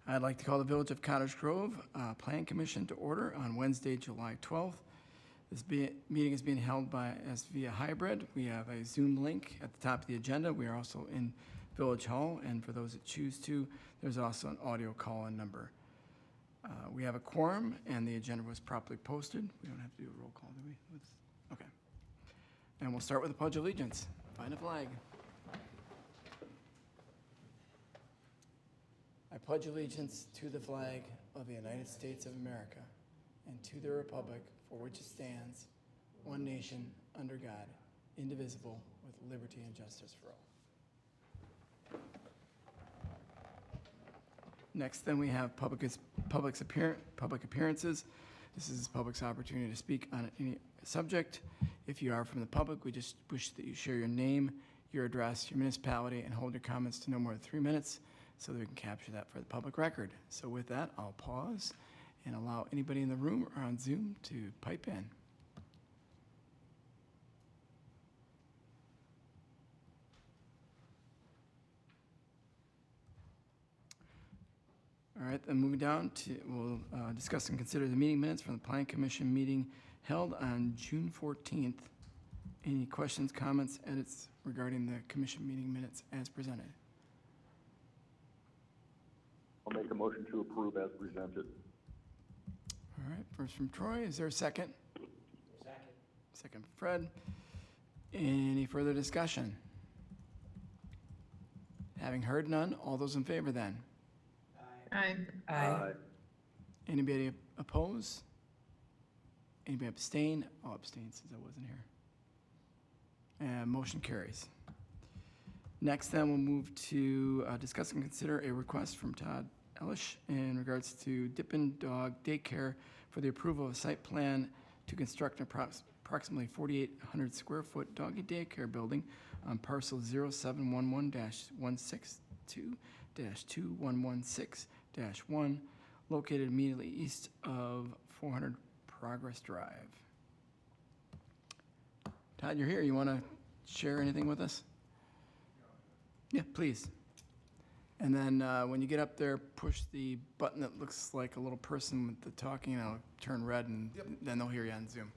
I'd like to call the Village of Cottage Grove Plan Commission to order on Wednesday, July 12th. This meeting is being held as via hybrid. We have a Zoom link at the top of the agenda. We are also in Village Hall, and for those that choose to, there's also an audio call-in number. We have a quorum, and the agenda was properly posted. We don't have to do a roll call, do we? Okay. And we'll start with the Pledge of Allegiance. Find a flag. I pledge allegiance to the flag of the United States of America and to the republic for which it stands, one nation, under God, indivisible, with liberty and justice for all. Next, then, we have public appearances. This is public's opportunity to speak on any subject. If you are from the public, we just wish that you share your name, your address, your municipality, and hold your comments to no more than 3 minutes, so that we can capture that for the public record. So with that, I'll pause and allow anybody in the room or on Zoom to pipe in. All right, then moving down to, we'll discuss and consider the meeting minutes from the Plan Commission meeting held on June 14th. Any questions, comments, edits regarding the commission meeting minutes as presented? I'll make a motion to approve as presented. All right, first from Troy. Is there a second? Second. Second from Fred. Any further discussion? Having heard none, all those in favor then? Aye. Aye. Anybody oppose? Anybody abstain? I'll abstain since I wasn't here. And motion carries. Next, then, we'll move to discuss and consider a request from Todd Ellish in regards to Dippin' Dog Daycare for the approval of a site plan to construct an approximately 4,800 square foot doggy daycare building on parcel 0711-162-2116-1 located immediately east of 400 Progress Drive. Todd, you're here. You want to share anything with us? Yeah, please. And then when you get up there, push the button that looks like a little person with the talking, and it'll turn red, and then they'll hear you on Zoom.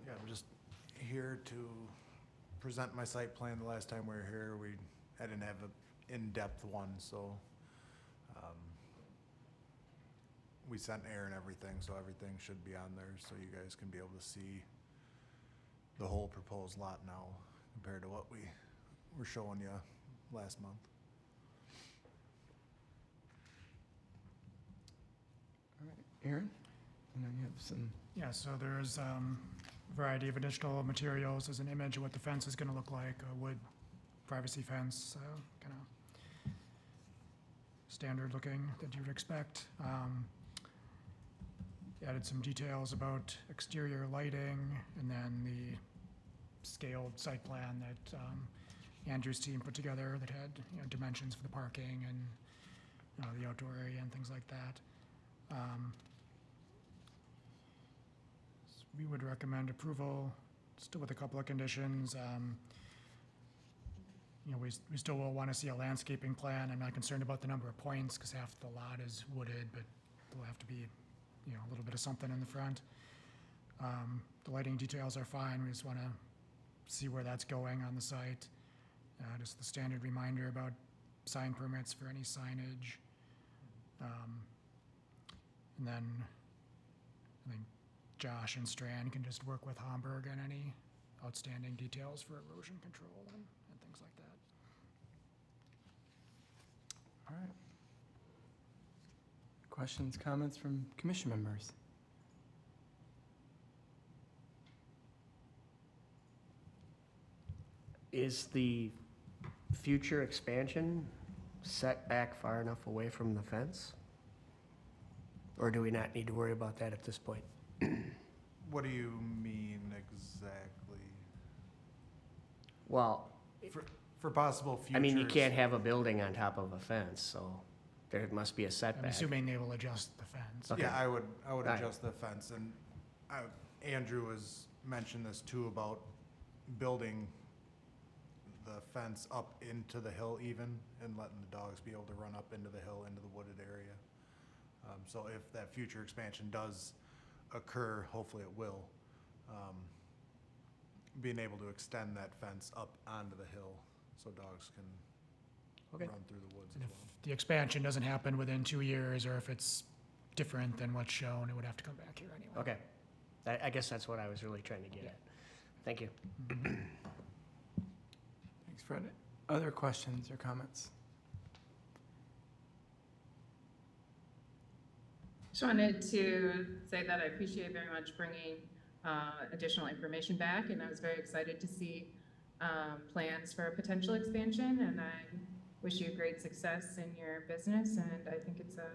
Yeah, I'm just here to present my site plan. The last time we were here, I didn't have an in-depth one, so we sent air and everything, so everything should be on there, so you guys can be able to see the whole proposed lot now compared to what we were showing you last month. All right, Aaron? And then you have some. Yeah, so there's a variety of additional materials. There's an image of what the fence is going to look like, a wood privacy fence, kind of standard looking that you would expect. Added some details about exterior lighting, and then the scaled site plan that Andrew's team put together that had dimensions for the parking and the outdoor area and things like that. So we would recommend approval, still with a couple of conditions. We still will want to see a landscaping plan. I'm not concerned about the number of points because half the lot is wooded, but there'll have to be a little bit of something in the front. The lighting details are fine. We just want to see where that's going on the site. Just the standard reminder about sign permits for any signage. And then I think Josh and Strand can just work with Homburg on any outstanding details for erosion control and things like that. All right. Questions, comments from commission members? Is the future expansion set back far enough away from the fence? Or do we not need to worry about that at this point? What do you mean exactly? Well, For possible futures? I mean, you can't have a building on top of a fence, so there must be a I'm setback. assuming they will adjust the fence. Okay. Yeah, I would Right. adjust the fence, and Andrew has mentioned this too about building the fence up into the hill even, and letting the dogs be able to run up into the hill, into the wooded area. So if that future expansion does occur, hopefully it will, being able to extend that fence up onto the hill so dogs can Okay. run through the woods And as if well. the expansion doesn't happen within 2 years, or if it's different than what's shown, it would have to come back here anyway. Okay. I guess that's what I was really trying to get at. Thank you. Thanks, Fred. Other questions or comments? Just wanted to say that I appreciate very much bringing additional information back, and I was very excited to see plans for a potential expansion, and I wish you great success in your business, and I think it's a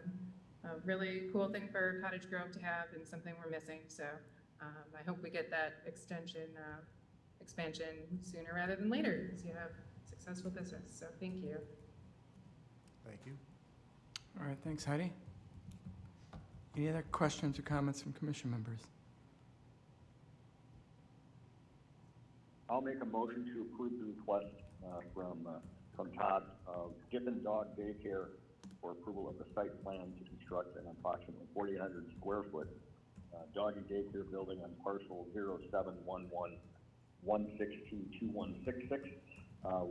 really cool thing for Cottage Grove to have and something we're missing, so I hope we get that expansion sooner rather than later, because you have successful business, so thank you. Thank you. All right, thanks, Heidi. Any other questions or comments from commission members? I'll make a motion to approve the request from Todd of Giffen Dog Daycare for approval of the site plan to construct an approximately 4,800 square foot doggy daycare building on parcel 0711-1622166,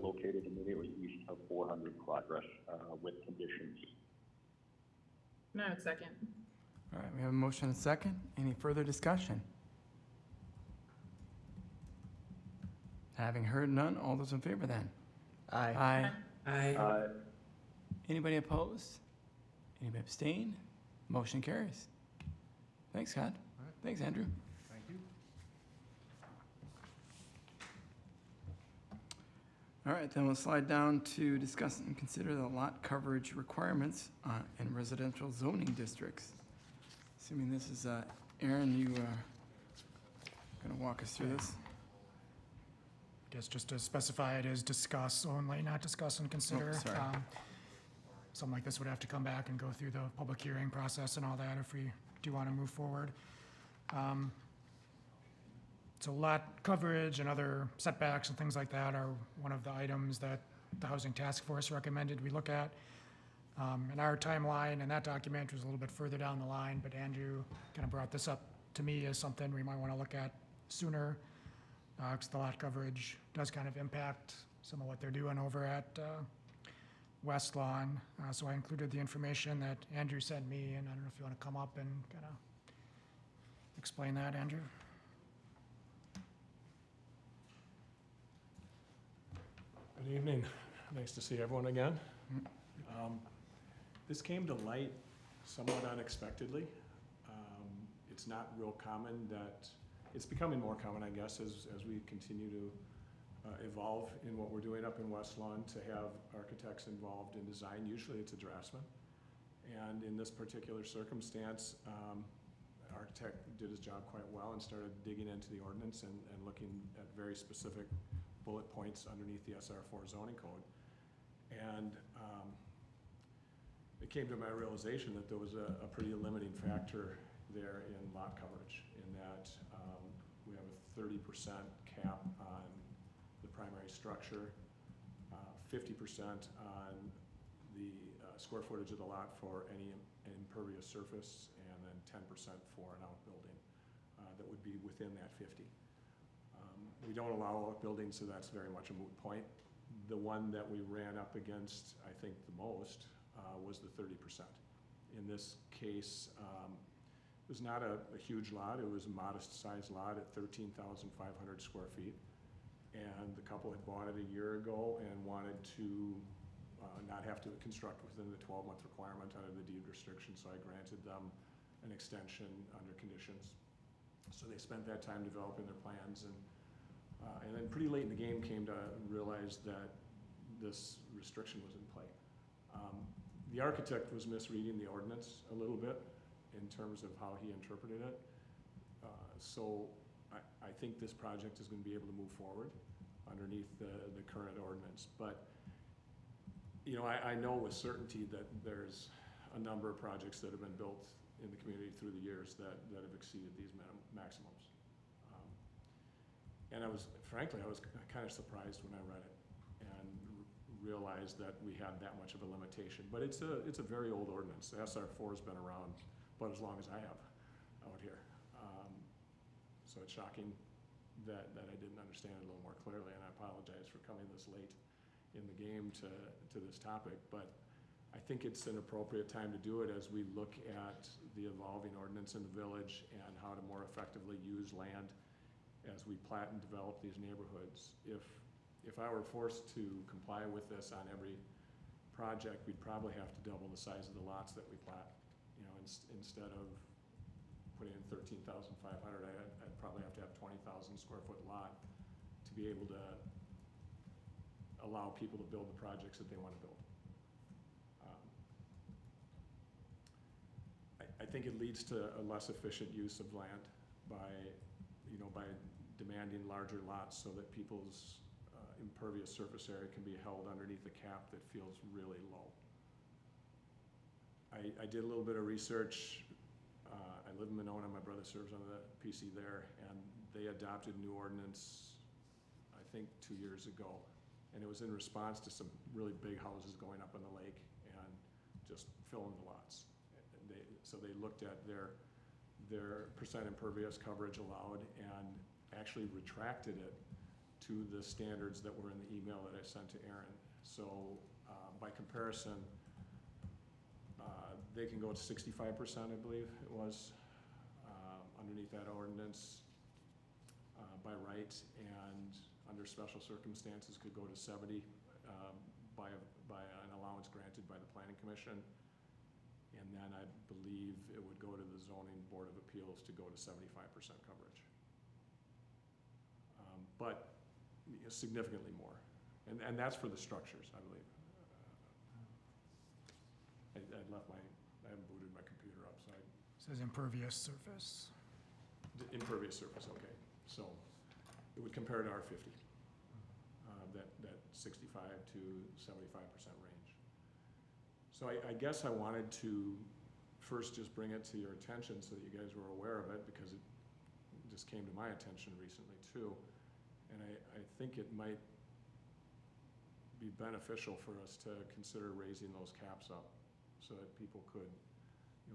located immediately east of 400 Progress, with conditions. No, second. All right, we have a motion and a second. Any further discussion? Having heard none, all those in favor then? Aye. Aye. Anybody opposed? Anybody abstain? Motion carries. Thanks, Scott. All right. Thanks, Andrew. Thank you. All right, then we'll slide down to discuss and consider the lot coverage requirements in residential zoning districts. Assuming this is, Aaron, you gonna walk us through this? Guess just to specify it is discuss only, not discuss and consider. sorry. Something like this would have to come back and go through the public hearing process and all that if we do want to move forward. So lot coverage and other setbacks and things like that are one of the items that the Housing Task Force recommended we look at. And our timeline in that document was a little bit further down the line, but Andrew kind of brought this up to me as something we might want to look at sooner, because the lot coverage does kind of impact some of what they're doing over at West Lawn. So I included the information that Andrew sent me, and I don't know if you want to come up and kind of explain that, Andrew? Good evening. Nice to see everyone again. This came to light somewhat unexpectedly. It's not real common that, it's becoming more common, I guess, as we continue to evolve in what we're doing up in West Lawn, to have architects involved in design. Usually it's a draftsman. And in this particular circumstance, the architect did his job quite well and started digging into the ordinance and looking at very specific bullet points underneath the SR4 zoning code. And it came to my realization that there was a pretty limiting factor there in lot coverage, in that we have a 30% cap on the primary structure, 50% on the square footage of the lot for any impervious surface, and then 10% for an outbuilding that would be within that 50. We don't allow outbuildings, so that's very much a moot point. The one that we ran up against, I think, the most was the 30%. In this case, it was not a huge lot. It was a modest-sized lot at 13,500 square feet. And the couple had bought it a year ago and wanted to not have to construct within the 12-month requirement under the deed restriction, so I granted them an extension under conditions. So they spent that time developing their plans, and then pretty late in the game came to realize that this restriction was in play. The architect was misreading the ordinance a little bit in terms of how he interpreted it. So I think this project is going to be able to move forward underneath the current ordinance. But you know, I know with certainty that there's a number of projects that have been built in the community through the years that have exceeded these maximums. And frankly, I was kind of surprised when I read it. realize that we had that much of a limitation. But it's a very old ordinance. The SR4's been around about as long as I have out here. So it's shocking that I didn't understand it a little more clearly, and I apologize for coming this late in the game to this topic. But I think it's an appropriate time to do it as we look at the evolving ordinance in the village and how to more effectively use land as we plat and develop these neighborhoods. If I were forced to comply with this on every project, we'd probably have to double the size of the lots that we plat. You know, instead of putting in 13,500, I'd probably have to have 20,000 square foot lot to be able to allow people to build the projects that they want to build. I think it leads to a less efficient use of land by demanding larger lots so that people's impervious surface area can be held underneath a cap that feels really low. I did a little bit of research. I live in Monona, my brother serves on the PC there, and they adopted new ordinance, I think 2 years ago. And it was in response to some really big houses going up on the lake and just filling the lots. So they looked at their percent impervious coverage allowed and actually retracted it to the standards that were in the email that I sent to Aaron. So by comparison, they can go to 65%, I believe it was, underneath that ordinance by right, and under special circumstances could go to 70 by an allowance granted by the Planning Commission. And then I believe it would go to the Zoning Board of Appeals to go to 75% coverage. But significantly more. And that's for the structures, I believe. I haven't booted my computer up, so Says impervious surface. impervious surface, okay. So it would compare to our 50, that 65 to 75% range. So I guess I wanted to first just bring it to your attention so that you guys were aware of it, because it just came to my attention recently too. And I think it might be beneficial for us to consider raising those caps up so that people could,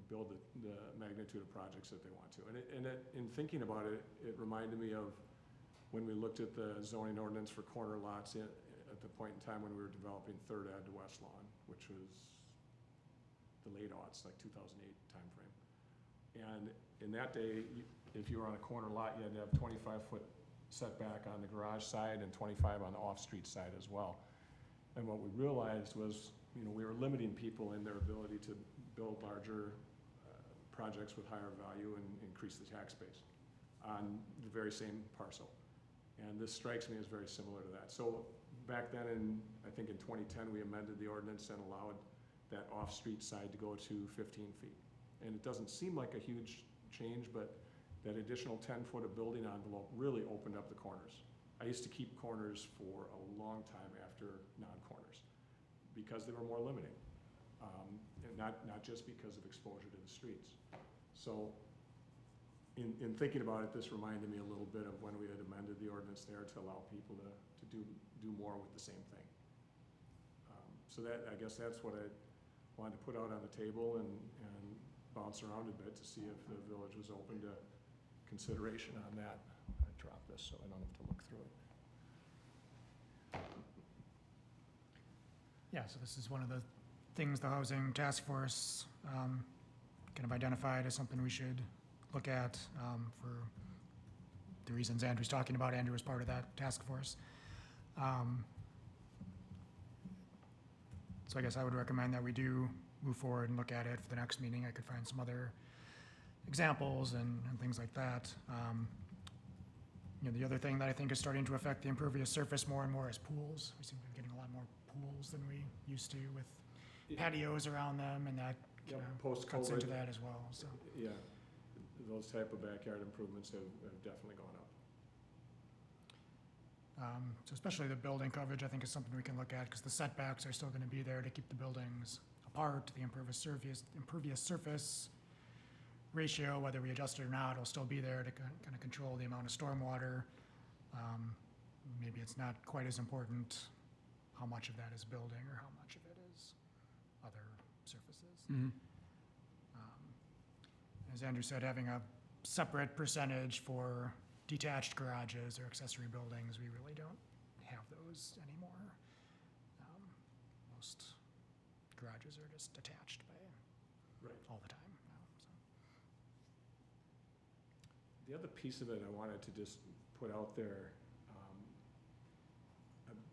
build the magnitude of projects that they want to. And in thinking about it, it reminded me of when we looked at the zoning ordinance for corner lots at the point in time when we were developing Third Ave to West Lawn, which was the late aughts, like 2008 timeframe. And in that day, if you were on a corner lot, you had to have 25-foot setback on the garage side and 25 on the off-street side as well. And what we realized was, we were limiting people in their ability to build larger projects with higher value and increase the tax base on the very same parcel. And this strikes me as very similar to that. So back then, I think in 2010, we amended the ordinance and allowed that off-street side to go to 15 feet. And it doesn't seem like a huge change, but that additional 10-foot of building envelope really opened up the corners. I used to keep corners for a long time after non-corners because they were more limiting, and not just because of exposure to the streets. So in thinking about it, this reminded me a little bit of when we had amended the ordinance there to allow people to do more with the same thing. So I guess that's what I wanted to put out on the table and bounce around a bit to see if the village was open to consideration on that. I dropped this so I don't have to look through it. Yeah, so this is one of the things the Housing Task Force kind of identified as something we should look at for the reasons Andrew's talking about. Andrew was part of that task force. So I guess I would recommend that we do move forward and look at it for the next meeting. I could find some other examples and things like that. The other thing that I think is starting to affect the impervious surface more and more is pools. We seem to be getting a lot more pools than we used to with patios around them, and that cuts into that as well. So yeah, those type of backyard improvements have definitely gone up. So especially the building coverage, I think, is something we can look at, because the setbacks are still going to be there to keep the buildings apart. The impervious surface ratio, whether we adjust it or not, will still be there to kind of control the amount of stormwater. Maybe it's not quite as important how much of that is building or how much of it is other surfaces. Mhm. As Andrew said, having a separate percentage for detached garages or accessory buildings, we really don't have those anymore. Most garages are just attached by Right. all the time now, so. The other piece of it I wanted to just put out there,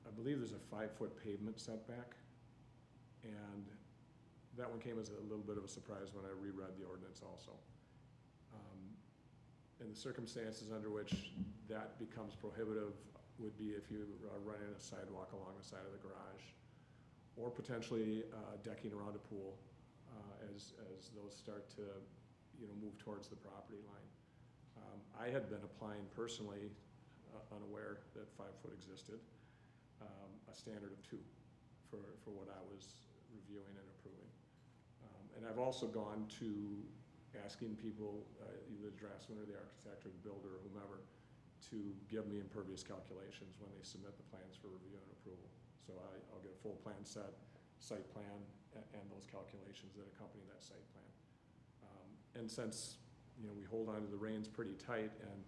I believe there's a 5-foot pavement setback. And that one came as a little bit of a surprise when I reread the ordinance also. And the circumstances under which that becomes prohibitive would be if you are running a sidewalk along the side of the garage, or potentially decking around a pool as those start to, move towards the property line. I had been applying personally, unaware that 5-foot existed, a standard of 2 for what I was reviewing and approving. And I've also gone to asking people, either the draftsman or the architect or the builder or whomever, to give me impervious calculations when they submit the plans for review and approval. So I'll get a full plan set, site plan, and those calculations that accompany that site plan. And since, we hold on to the reins pretty tight, and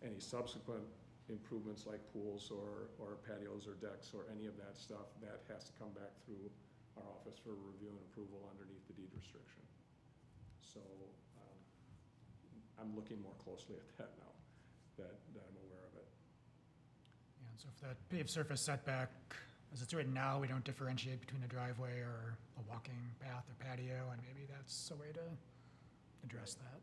any subsequent improvements like pools or patios or decks or any of that stuff, that has to come back through our office for review and approval underneath the deed restriction. So I'm looking more closely at that now, that I'm aware of it. Yeah, and so if that paved surface setback, as it's written now, we don't differentiate between a driveway or a walking path or patio, and maybe that's a way to address that.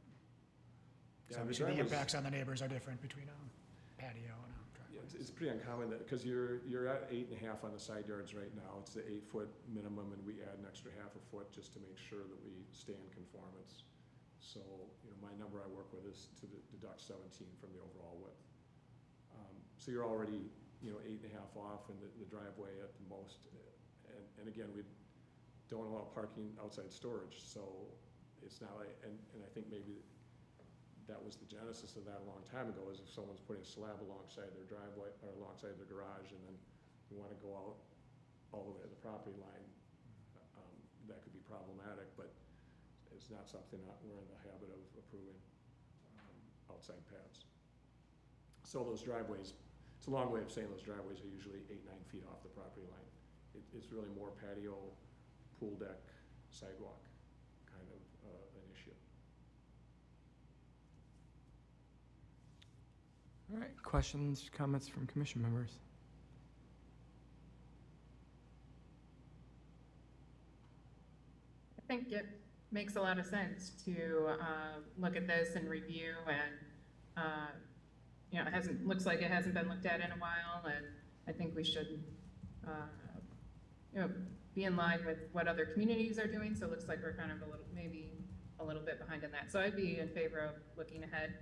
Yeah, So obviously the impacts on the neighbors are different between a patio and a Yeah, driveway. it's pretty uncommon that, because you're at 8.5 on the side yards right now. It's the 8-foot minimum, and we add an extra half a foot just to make sure that we stay in conformance. So, my number I work with is to deduct 17 from the overall width. So you're already, 8.5 off, and the driveway at the most. And again, we don't allow parking outside storage, so it's not like, and I think maybe that was the genesis of that a long time ago, is if someone's putting a slab alongside their driveway or alongside their garage, and then you want to go out all the way to the property line, that could be problematic, but it's not something that we're in the habit of approving, outside paths. So those driveways, it's a long way of saying those driveways are usually 8-9 feet off the property line. It's really more patio, pool deck, sidewalk kind of an issue. All right, questions, comments from commission members? I think it makes a lot of sense to look at this and review, and looks like it hasn't been looked at in a while, and I think we should be in line with what other communities are doing. So it looks like we're kind of maybe a little bit behind in that. So I'd be in favor of looking ahead.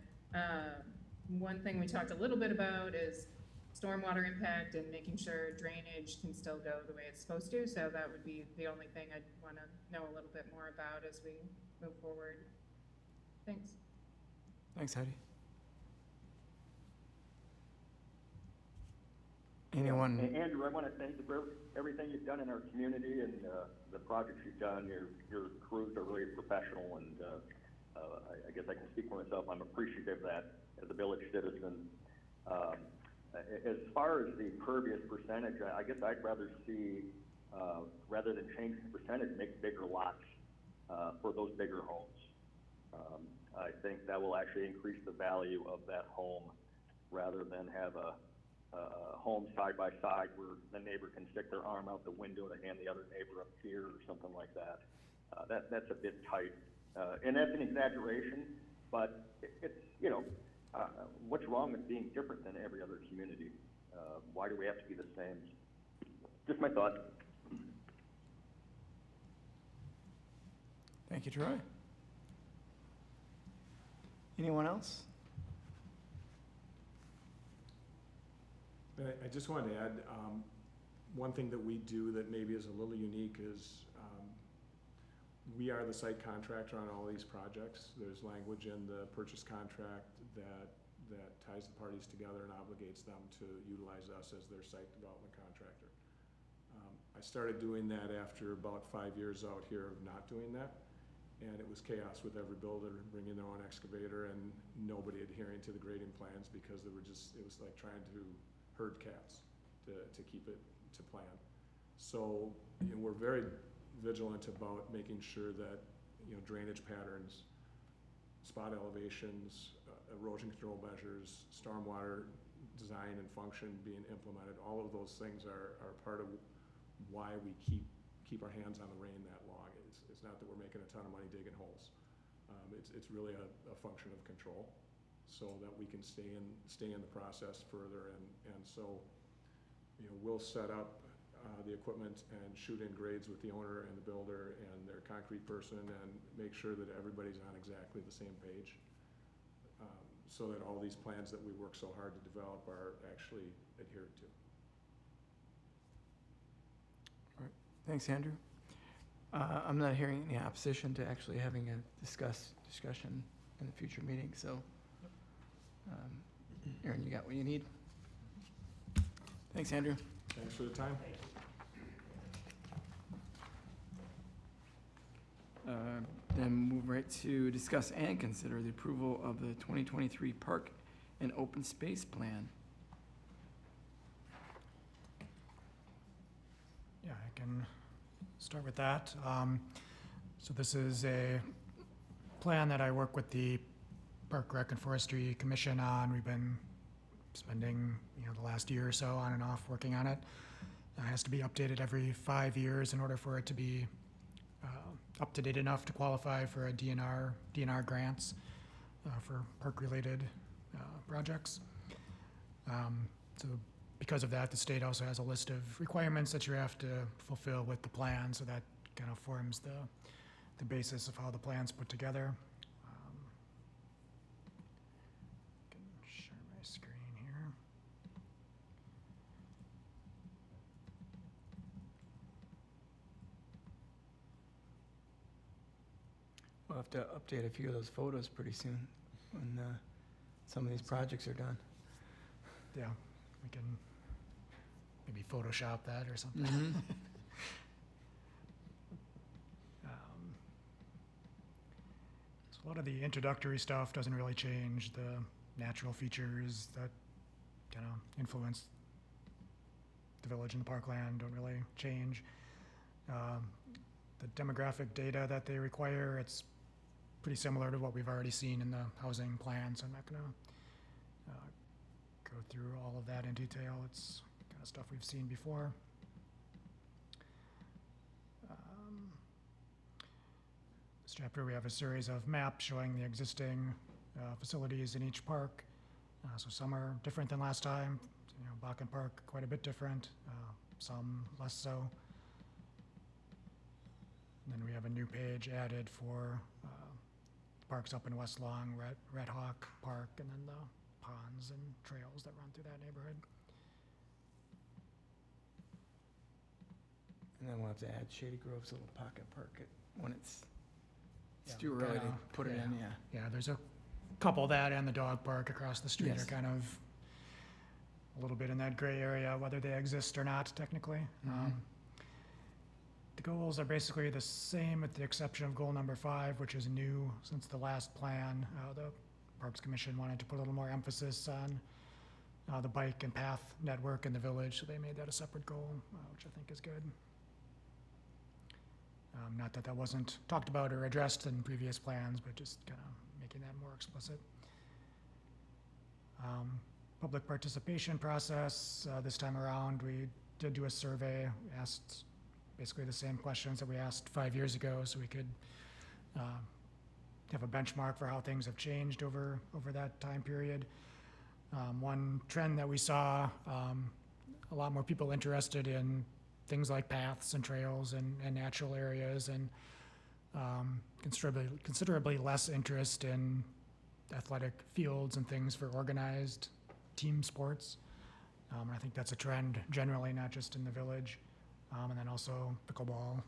One thing we talked a little bit about is stormwater impact and making sure drainage can still go the way it's supposed to. So that would be the only thing I'd want to know a little bit more about as we move forward. Thanks. Thanks, Heidi. Anyone? Andrew, I want to thank you for everything you've done in our community and the projects you've done. Your crews are really professional, and I guess I can speak for myself. I'm appreciative of that as a village citizen. As far as the pervious percentage, I guess I'd rather see, rather than change the percentage, make bigger lots for those bigger homes. I think that will actually increase the value of that home, rather than have a home side by side where the neighbor can stick their arm out the window to hand the other neighbor a beer or something like that. That's a bit tight, and that's an exaggeration, but it's, what's wrong with being different than every other community? Why do we have to be the same? Just my thought. Thank you, Troy. Anyone else? I just wanted to add, one thing that we do that maybe is a little unique is we are the site contractor on all these projects. There's language in the purchase contract that ties the parties together and obligates them to utilize us as their site development contractor. I started doing that after about 5 years out here of not doing that. And it was chaos with every builder bringing their own excavator and nobody adhering to the grading plans because it was like trying to herd cats to keep it to plan. So, we're very vigilant about making sure that, drainage patterns, spot elevations, erosion control measures, stormwater design and function being implemented, all of those things are part of why we keep our hands on the rein that long. It's not that we're making a ton of money digging holes. It's really a function of control so that we can stay in the process further. And so, we'll set up the equipment and shoot in grades with the owner and the builder and their concrete person and make sure that everybody's on exactly the same page. So that all these plans that we work so hard to develop are actually adhered to. Thanks, Andrew. I'm not hearing any opposition to actually having a discussion in the future meeting, so, Aaron, you got what you need? Thanks, Andrew. Thanks for the time. Then move right to discuss and consider the approval of the 2023 Park and Open Space Plan. Yeah, I can start with that. So this is a plan that I work with the Park Rec and Forestry Commission on. We've been spending, the last year or so on and off working on it. It has to be updated every 5 years in order for it to be up to date enough to qualify for a DNR grants for park-related projects. So because of that, the state also has a list of requirements that you have to fulfill with the plan, so that kind of forms the basis of how the plan's put together. I can share my screen here. We'll have to update a few of those photos pretty soon when some of these projects are done. Yeah, we can maybe Photoshop that or something. Mm-hmm. So a lot of the introductory stuff doesn't really change. The natural features that kind of influence the village and the parkland don't really change. The demographic data that they require, it's pretty similar to what we've already seen in the housing plan, so I'm not gonna go through all of that in detail. It's kind of stuff we've seen before. This chapter, we have a series of maps showing the existing facilities in each park. So some are different than last time. Bakken Park, quite a bit different, some less so. And then we have a new page added for parks up in West Long, Red Hawk Park, and then the ponds and trails that run through that neighborhood. And then we'll have to add Shady Grove's little pocket park when it's Yeah, too early to kinda, put it in, yeah. Yeah, there's a couple that and the dog park across the street Yes. are kind of a little bit in that gray area, whether they exist or not technically. Mhm. The goals are basically the same with the exception of goal number 5, which is new since the last plan. The Parks Commission wanted to put a little more emphasis on the bike and path network in the village, so they made that a separate goal, which I think is good. Not that that wasn't talked about or addressed in previous plans, but just kind of making that more explicit. Public participation process, this time around, we did do a survey, asked basically the same questions that we asked 5 years ago, so we could have a benchmark for how things have changed over that time period. One trend that we saw, a lot more people interested in things like paths and trails and natural areas, and considerably less interest in athletic fields and things for organized team sports. I think that's a trend generally, not just in the village. And then also pickleball,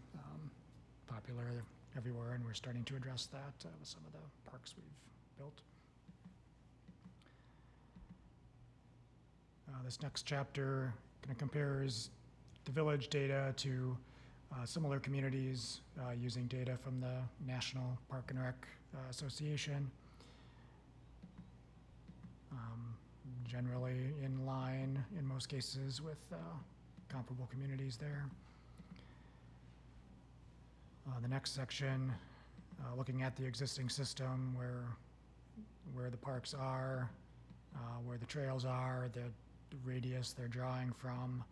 popular everywhere, and we're starting to address that with some of the parks we've built. This next chapter kind of compares the village data to similar communities using data from the National Park and Rec Association. Generally in line, in most cases, with comparable communities there. The next section, looking at the existing system, where the parks are, where the trails are, the radius they're drawing from,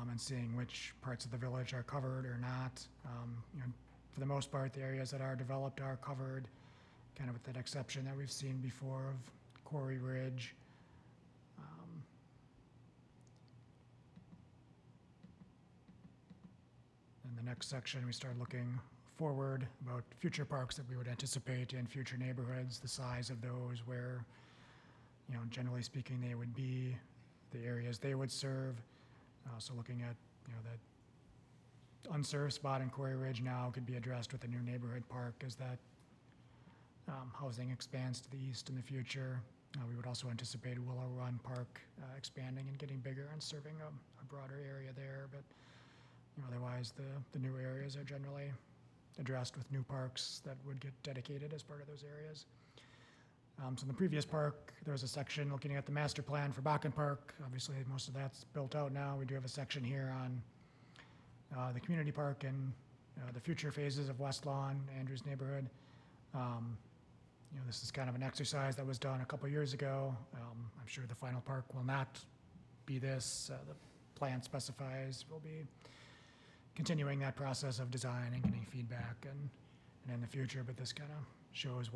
and seeing which parts of the village are covered or not. You know, for the most part, the areas that are developed are covered, kind of with that exception that we've seen before of Quarry Ridge. In the next section, we start looking forward about future parks that we would anticipate in future neighborhoods, the size of those, where, you know, generally speaking, they would be, the areas they would serve. So looking at, you know, that unserved spot in Quarry Ridge now could be addressed with a new neighborhood park as that housing expands to the east in the future. We would also anticipate Willow Run Park expanding and getting bigger and serving a broader area there. But, you know, otherwise, the new areas are generally addressed with new parks that would get dedicated as part of those areas. So in the previous park, there was a section looking at the master plan for Bakken Park. Obviously, most of that's built out now. We do have a section here on the community park and the future phases of West Lawn, Andrews neighborhood. You know, this is kind of an exercise that was done a couple years ago. I'm sure the final park will not be this. The plan specifies we'll be continuing that process of design and getting feedback and in the future, but this kind of shows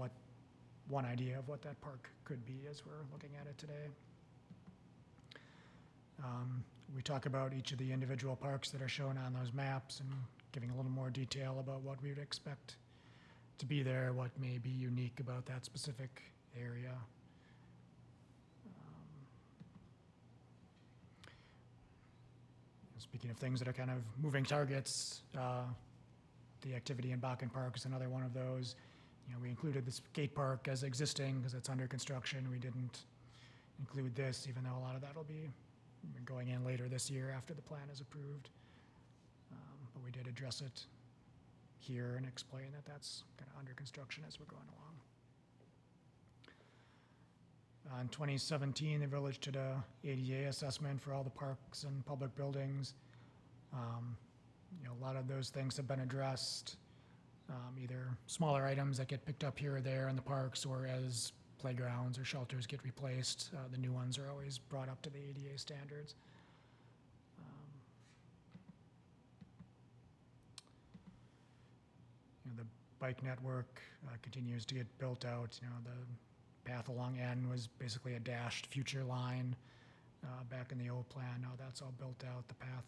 one idea of what that park could be as we're looking at it today. We talk about each of the individual parks that are shown on those maps and giving a little more detail about what we would expect to be there, what may be unique about that specific area. Speaking of things that are kind of moving targets, the activity in Bakken Park is another one of those. You know, we included the skate park as existing because it's under construction. We didn't include this, even though a lot of that will be going in later this year after the plan is approved. But we did address it here and explain that that's kind of under construction as we're going along. In 2017, the village did a ADA assessment for all the parks and public buildings. You know, a lot of those things have been addressed, either smaller items that get picked up here or there in the parks, or as playgrounds or shelters get replaced. The new ones are always brought up to the ADA standards. You know, the bike network continues to get built out. You know, the path along N was basically a dashed future line back in the old plan. Now that's all built out. The path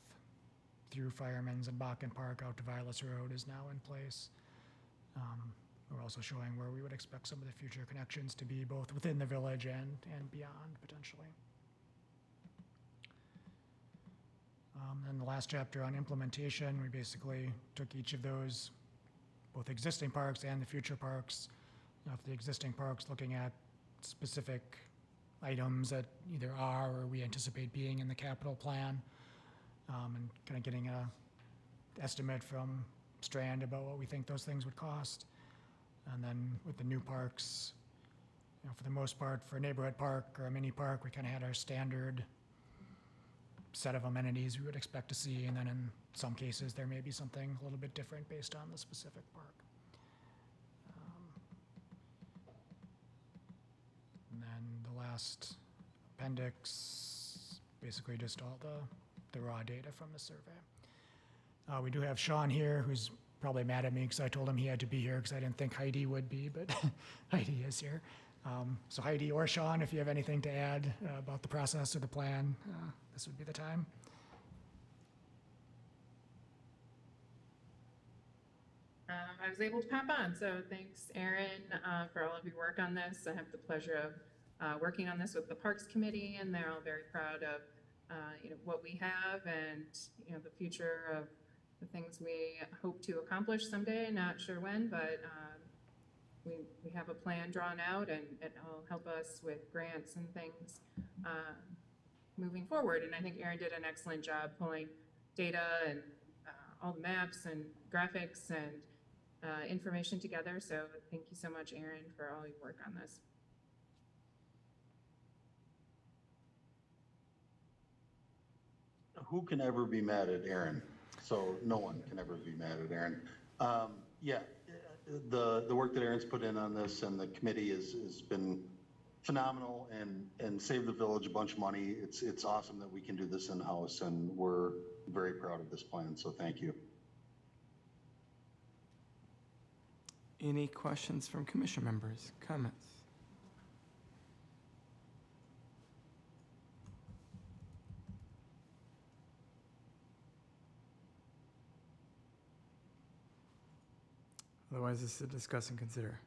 through Fireman's and Bakken Park out to Vilas Road is now in place. We're also showing where we would expect some of the future connections to be, both within the village and beyond, potentially. And the last chapter on implementation, we basically took each of those, both existing parks and the future parks. Now, for the existing parks, looking at specific items that either are or we anticipate being in the capital plan, and kind of getting a estimate from Strand about what we think those things would cost. And then with the new parks, you know, for the most part, for a neighborhood park or a mini park, we kind of had our standard set of amenities we would expect to see, and then in some cases there may be something a little bit different based on the specific park. And then the last appendix, basically just all the raw data from the survey. We do have Sean here, who's probably mad at me because I told him he had to be here because I didn't think Heidi would be, but Heidi is here. So Heidi or Sean, if you have anything to add about the process or the plan, this would be the time. I was able to pop on, so thanks, Aaron, for all of your work on this. I have the pleasure of working on this with the Parks Committee, and they're all very proud of you know, what we have and, you know, the future of the things we hope to accomplish someday. Not sure when, but we have a plan drawn out, and it'll help us with grants and things moving forward. And I think Aaron did an excellent job pulling data and all the maps and graphics and information together. So thank you so much, Aaron, for all your work on this. Who can ever be mad at Aaron? So no one can ever be mad at Aaron. Yeah, the work that Aaron's put in on this and the committee has been phenomenal and saved the village a bunch of money. It's awesome that we can do this in-house, and we're very proud of this plan, so thank you. Any questions from commission members, comments? Otherwise, this is a discuss and consider.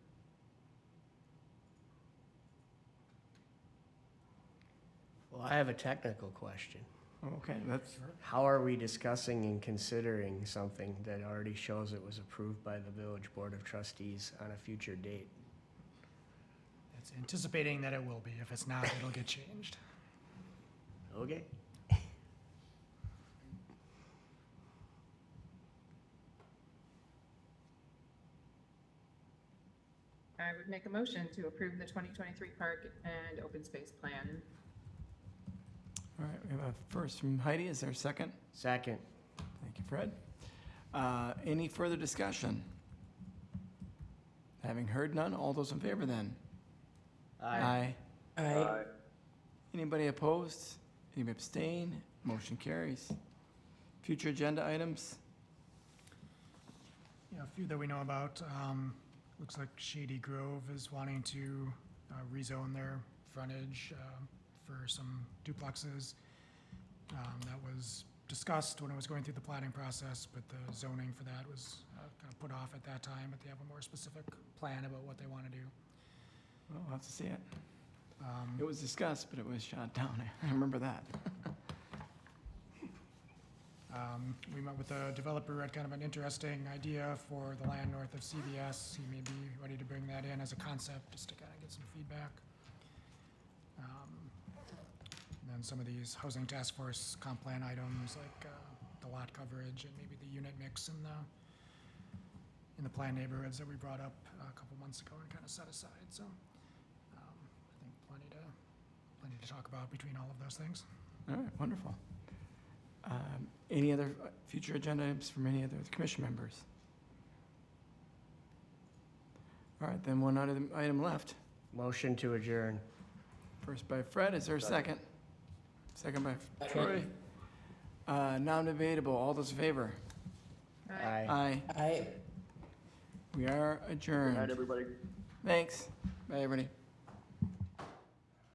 Well, I have a technical question. Okay, that's, How are we discussing and considering something that already shows it was approved by the Village Board of Trustees on a future date? It's anticipating that it will be. If it's not, it'll get changed. Okay. I would make a motion to approve the 2023 Park and Open Space Plan. all right, we have a first from Heidi. Is there a second? Second. Thank you, Fred. Any further discussion? Having heard none, all those in favor then? Aye. Aye. Anybody opposed? Anybody abstain? Motion carries. Future agenda items? Yeah, a few that we know about. Looks like Shady Grove is wanting to rezone their frontage for some duplexes. That was discussed when it was going through the planning process, but the zoning for that was kind of put off at that time, but they have a more specific plan about what they want to do. Well, we'll have to see it. It was discussed, but it was shot down. I remember that. We met with a developer who had kind of an interesting idea for the land north of CVS. He may be ready to bring that in as a concept, just to kind of get some feedback. And then some of these housing task force comp plan items, like the lot coverage and maybe the unit mix in the planned neighborhoods that we brought up a couple months ago and kind of set aside. So I think plenty to talk about between all of those things. All right, wonderful. Any other future agenda items from any other commission members? All right, then one item left. Motion to adjourn. First by Fred, is there a second? Second by Troy. Non-debatable, all those in favor? Aye. Aye. We are Good adjourned. night, everybody. Thanks. Bye, everybody.